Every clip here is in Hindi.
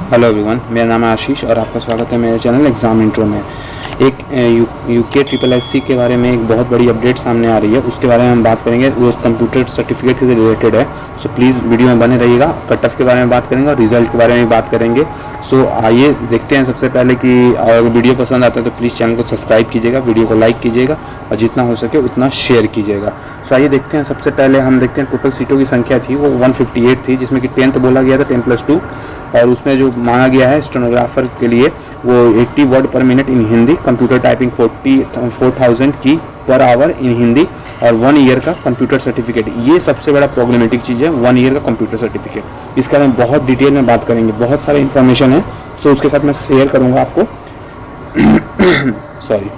हेलो एवरीवन, मेरा नाम है आशीष और आपका स्वागत है मेरे चैनल एग्ज़ाम इंट्रो में। एक यूके ट्रिपल एस सी के बारे में एक बहुत बड़ी अपडेट सामने आ रही है, उसके बारे में हम बात करेंगे। वो कंप्यूटर सर्टिफिकेट से रिलेटेड है। सो प्लीज़ वीडियो में बने रहिएगा। कट ऑफ के बारे में बात करेंगे और रिजल्ट के बारे में बात करेंगे। सो आइए देखते हैं सबसे पहले कि अगर वीडियो पसंद आता है तो प्लीज़ चैनल को सब्सक्राइब कीजिएगा, वीडियो को लाइक कीजिएगा और जितना हो सके उतना शेयर कीजिएगा। सो आइए देखते हैं। सबसे पहले हम देखते हैं टोटल सीटों की संख्या थी वो 158 थी, जिसमें कि 10th बोला गया था 10+2, और उसमें जो मांगा गया है स्टेनोग्राफर के लिए वो 80 वर्ड पर minute in Hindi, computer typing 4000 की पर आवर इन हिंदी और 1 ईयर का कंप्यूटर सर्टिफिकेट। ये सबसे बड़ा प्रॉब्लमेटिक चीज़ है, 1 ईयर का कंप्यूटर सर्टिफिकेट। इसके बारे में बहुत डिटेल में बात करेंगे, बहुत सारे इन्फॉर्मेशन है। सो उसके साथ मैं शेयर करूँगा आपको सॉरी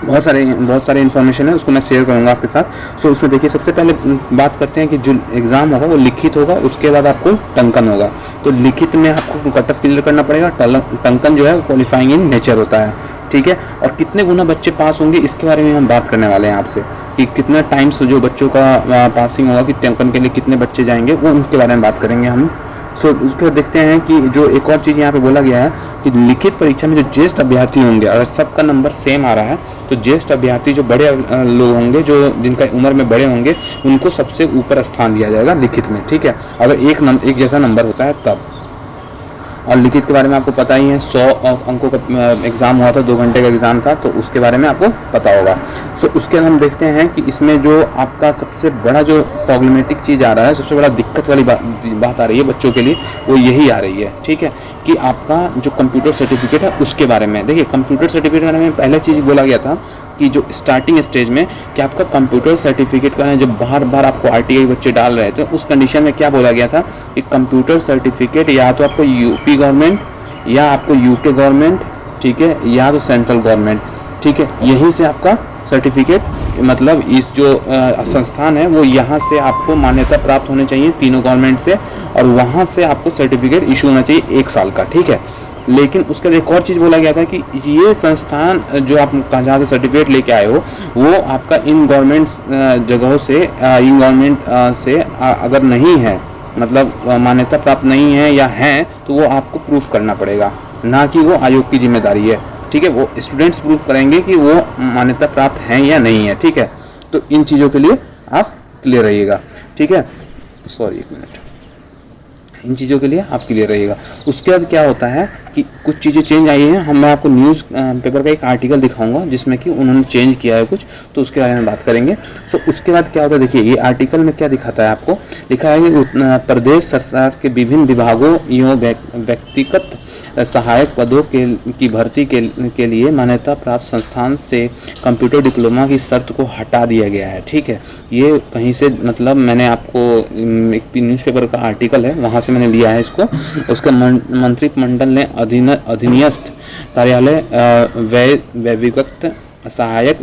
बहुत सारे इन्फॉर्मेशन है, उसको मैं शेयर करूंगा आपके साथ। सो उसमें देखिए, सबसे पहले बात करते हैं कि जो एग्ज़ाम होगा वो लिखित होगा, उसके बाद आपको टंकन होगा। तो लिखित में आपको कट ऑफ क्लियर करना पड़ेगा। टंकन जो है क्वालिफाइंग इन नेचर होता है, ठीक है। और कितने गुना बच्चे पास होंगे इसके बारे में हम बात करने वाले हैं आपसे, कि कितना टाइम्स जो बच्चों का पासिंग होगा, कि टंकन के लिए कितने बच्चे जाएंगे, वो उनके बारे में बात करेंगे हम। सो उसके देखते हैं कि जो एक और चीज़ यहाँ पे बोला गया है कि लिखित परीक्षा में जो ज्येष्ठ अभ्यर्थी होंगे, अगर सबका नंबर सेम आ रहा है तो ज्येष्ठ अभ्यर्थी जो बड़े लोग होंगे, जो जिनका उम्र में बड़े होंगे, उनको सबसे ऊपर स्थान दिया जाएगा लिखित में, ठीक है। अगर एक जैसा नंबर होता है तब। और लिखित के बारे में आपको पता ही है, 100 अंकों का एग्ज़ाम हुआ था, 2 घंटे का एग्ज़ाम था, तो उसके बारे में आपको पता होगा। सो उसके बाद हम देखते हैं कि इसमें जो आपका सबसे बड़ा जो प्रॉब्लमेटिक चीज़ आ रहा है, सबसे बड़ा दिक्कत वाली बात आ रही है बच्चों के लिए, वो यही आ रही है, ठीक है, कि आपका जो कंप्यूटर सर्टिफिकेट है उसके बारे में। देखिए, कंप्यूटर सर्टिफिकेट के बारे में पहले चीज़ बोला गया था कि जो स्टार्टिंग स्टेज में कि आपका कंप्यूटर सर्टिफिकेट का है, जो बार बार आपको आरटीआई बच्चे डाल रहे थे, उस कंडीशन में क्या बोला गया था कि कंप्यूटर सर्टिफिकेट या तो आपको यूपी गवर्नमेंट या आपको यूके गवर्नमेंट, ठीक है, या तो सेंट्रल गवर्नमेंट, ठीक है, यहीं से आपका सर्टिफिकेट, मतलब इस जो संस्थान है वो यहाँ से आपको मान्यता प्राप्त होनी चाहिए तीनों गवर्नमेंट से, और वहाँ से आपको सर्टिफिकेट इशू होना चाहिए 1 साल का, ठीक है। लेकिन उसका एक और चीज़ बोला गया था कि ये संस्थान जो आप जहाँ से सर्टिफिकेट लेके आए हो, वो आपका इन गवर्नमेंट जगहों से, इन गवर्नमेंट से अगर नहीं है, मतलब मान्यता प्राप्त नहीं है या है, तो वो आपको प्रूफ करना पड़ेगा, ना कि वो आयोग की जिम्मेदारी है, ठीक है। वो स्टूडेंट्स प्रूफ करेंगे कि वो मान्यता प्राप्त हैं या नहीं है, ठीक है। तो इन चीज़ों के लिए आप क्लियर रहिएगा, ठीक है। Sorry, 1 minute. इन चीज़ों के लिए आप क्लियर रहिएगा। उसके बाद क्या होता है कि कुछ चीज़ें चेंज आई हैं। मैं आपको न्यूज़ पेपर का एक आर्टिकल दिखाऊंगा जिसमें कि उन्होंने चेंज किया है कुछ, तो उसके बारे में बात करेंगे। सो उसके बाद क्या होता है, देखिए ये आर्टिकल में क्या दिखाता है आपको, लिखा है कि प्रदेश सरकार के विभिन्न विभागों एवं व्यक्तिगत सहायक पदों की भर्ती के लिए मान्यता प्राप्त संस्थान से कंप्यूटर डिप्लोमा की शर्त को हटा दिया गया है, ठीक है। ये कहीं से, मतलब मैंने आपको एक न्यूज़पेपर का आर्टिकल है वहाँ से मैंने लिया है इसको। उसका मंत्रिमंडल ने अधीनस्थ कार्यालय व्यक्तिगत सहायक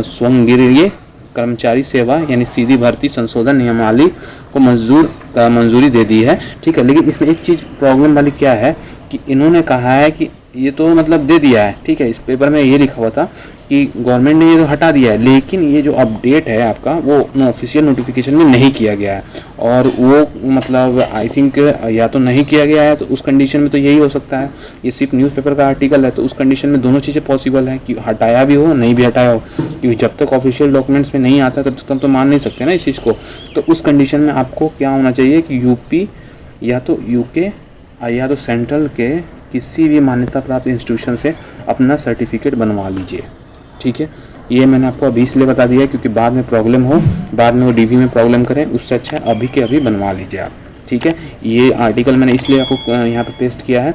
स्वयंग्रीय कर्मचारी सेवा यानी सीधी भर्ती संशोधन नियमावली को मंजूरी दे दी है, ठीक है। लेकिन इसमें एक चीज़ प्रॉब्लम वाली क्या है कि इन्होंने कहा है कि ये तो मतलब दे दिया है, ठीक है। इस पेपर में ये लिखा हुआ था कि गवर्नमेंट ने ये तो हटा दिया है, लेकिन ये जो अपडेट है आपका वो ऑफिशियल नोटिफिकेशन में नहीं किया गया है, और वो मतलब आई थिंक या तो नहीं किया गया है, तो उस कंडीशन में तो यही हो सकता है। ये सिर्फ न्यूज़पेपर का आर्टिकल है, तो उस कंडीशन में दोनों चीज़ें पॉसिबल है कि हटाया भी हो, नहीं भी हटाया हो, क्योंकि जब तक ऑफिशियल डॉक्यूमेंट्स में नहीं आता तब तक हम तो मान नहीं सकते ना इस चीज़ को। तो उस कंडीशन में आपको क्या होना चाहिए कि यूपी या तो यूके या तो सेंट्रल के किसी भी मान्यता प्राप्त इंस्टीट्यूशन से अपना सर्टिफिकेट बनवा लीजिए, ठीक है। ये मैंने आपको अभी इसलिए बता दिया है क्योंकि बाद में प्रॉब्लम हो, बाद में वो डीवी में प्रॉब्लम करें, उससे अच्छा है अभी के अभी बनवा लीजिए आप, ठीक है। ये आर्टिकल मैंने इसलिए आपको यहाँ पे पेस्ट किया है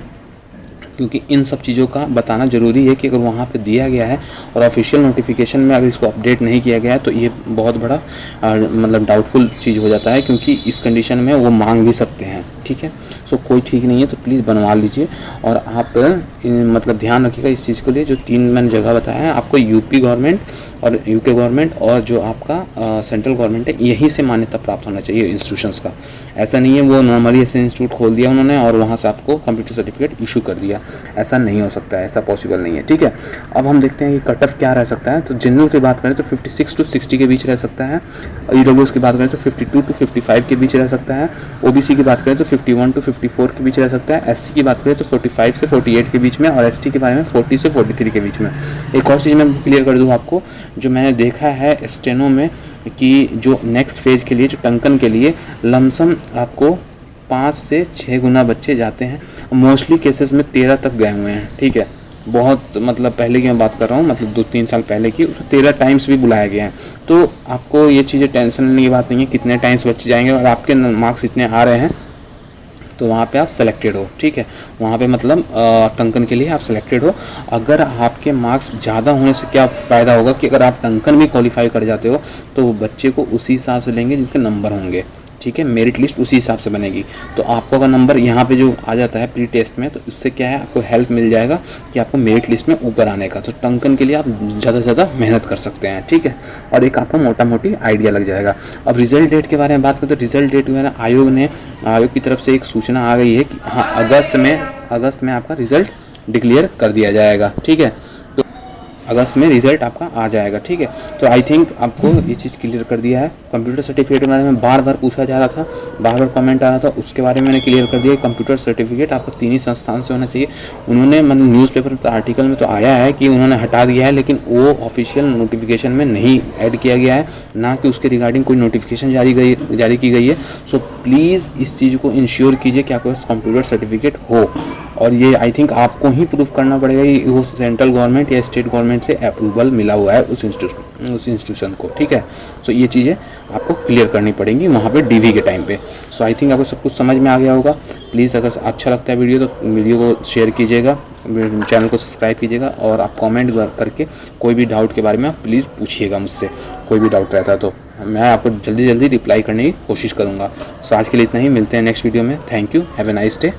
क्योंकि इन सब चीज़ों का बताना ज़रूरी है कि अगर वहाँ पे दिया गया है और ऑफिशियल नोटिफिकेशन में अगर इसको अपडेट नहीं किया गया है तो ये बहुत बड़ा मतलब डाउटफुल चीज़ हो जाता है, क्योंकि इस कंडीशन में वो मांग भी सकते हैं, ठीक है। सो कोई ठीक नहीं है, तो प्लीज़ बनवा लीजिए। और आप मतलब ध्यान रखिएगा इस चीज़ के लिए, जो 3 मैंने जगह बताया है आपको, यूपी गवर्नमेंट और यूके गवर्नमेंट और जो आपका सेंट्रल गवर्नमेंट है, यहीं से मान्यता प्राप्त होना चाहिए इंस्टीट्यूशंस का। ऐसा नहीं है वो नॉर्मली ऐसे इंस्टीट्यूट खोल दिया उन्होंने और वहाँ से आपको कंप्यूटर सर्टिफिकेट इशू कर दिया, ऐसा नहीं हो सकता है, ऐसा पॉसिबल नहीं है, ठीक है। अब हम देखते हैं कि कट ऑफ क्या रह सकता है। तो जनरल की बात करें तो 56 to 60 के बीच रह सकता है, ईडब्ल्यूएस की बात करें तो 52 to 55 के बीच रह सकता है, ओबीसी की बात करें तो 51 to 54 के बीच रह सकता है। SC की बात करें तो 45 से 48 के बीच में, और ST के बारे में 40 से 43 के बीच में। एक और चीज़ मैं क्लियर कर दूँ आपको, जो मैंने देखा है स्टेनो में कि जो नेक्स्ट फेज़ के लिए, जो टंकन के लिए लमसम आपको 5 से 6 गुना बच्चे जाते हैं। मोस्टली केसेस में 13 तक गए हुए हैं, ठीक है। बहुत मतलब पहले की मैं बात कर रहा हूँ, मतलब 2-3 साल पहले की, 13 टाइम्स भी बुलाया गया है। तो आपको ये चीज़ें टेंशन लेने की बात नहीं है, कितने टाइम्स बच्चे जाएंगे और आपके मार्क्स इतने आ रहे हैं तो वहाँ पे आप सेलेक्टेड हो, ठीक है। वहाँ पे मतलब टंकन के लिए आप सेलेक्टेड हो। अगर आपके मार्क्स ज़्यादा होने से क्या फ़ायदा होगा कि अगर आप टंकन भी क्वालिफाई कर जाते हो तो वो बच्चे को उसी हिसाब से लेंगे जिसके नंबर होंगे, ठीक है। मेरिट लिस्ट उसी हिसाब से बनेगी। तो आपको अगर नंबर यहाँ पे जो आ जाता है प्री टेस्ट में, तो उससे क्या है, आपको हेल्प मिल जाएगा कि आपको मेरिट लिस्ट में ऊपर आने का। तो टंकन के लिए आप ज़्यादा से ज़्यादा मेहनत कर सकते हैं, ठीक है। और एक आपको मोटा मोटी आइडिया लग जाएगा। अब रिजल्ट डेट के बारे में बात करें तो रिजल्ट डेट में आयोग की तरफ से एक सूचना आ गई है कि हाँ, अगस्त में आपका रिजल्ट डिक्लेयर कर दिया जाएगा, ठीक है। अगस्त में रिजल्ट आपका आ जाएगा, ठीक है। तो आई थिंक आपको ये चीज़ क्लियर कर दिया है। कंप्यूटर सर्टिफिकेट के बारे में बार बार पूछा जा रहा था, बार बार कमेंट आ रहा था, उसके बारे में मैंने क्लियर कर दिया। कंप्यूटर सर्टिफिकेट आपको 3 ही संस्थान से होना चाहिए। उन्होंने मतलब न्यूज़पेपर तो आर्टिकल में तो आया है कि उन्होंने हटा दिया है, लेकिन वो ऑफिशियल नोटिफिकेशन में नहीं ऐड किया गया है, ना कि उसके रिगार्डिंग कोई नोटिफिकेशन जारी की गई है। सो प्लीज़ इस चीज़ को इंश्योर कीजिए कि आपके पास कंप्यूटर सर्टिफिकेट हो। और ये आई थिंक आपको ही प्रूफ करना पड़ेगा कि वो सेंट्रल गवर्नमेंट या स्टेट गवर्नमेंट से अप्रूवल मिला हुआ है उस इंस्टीट्यूशन को, ठीक है। सो ये चीज़ें आपको क्लियर करनी पड़ेंगी वहाँ पे DV के टाइम पे। सो आई थिंक आपको सब कुछ समझ में आ गया होगा। प्लीज़ अगर अच्छा लगता है वीडियो तो वीडियो को शेयर कीजिएगा, चैनल को सब्सक्राइब कीजिएगा, और आप कमेंट करके कोई भी डाउट के बारे में आप प्लीज़ पूछिएगा मुझसे। कोई भी डाउट रहता है तो मैं आपको जल्दी रिप्लाई करने की कोशिश करूँगा। सो आज के लिए इतना ही, मिलते हैं नेक्स्ट वीडियो में। Thank you, have a nice day.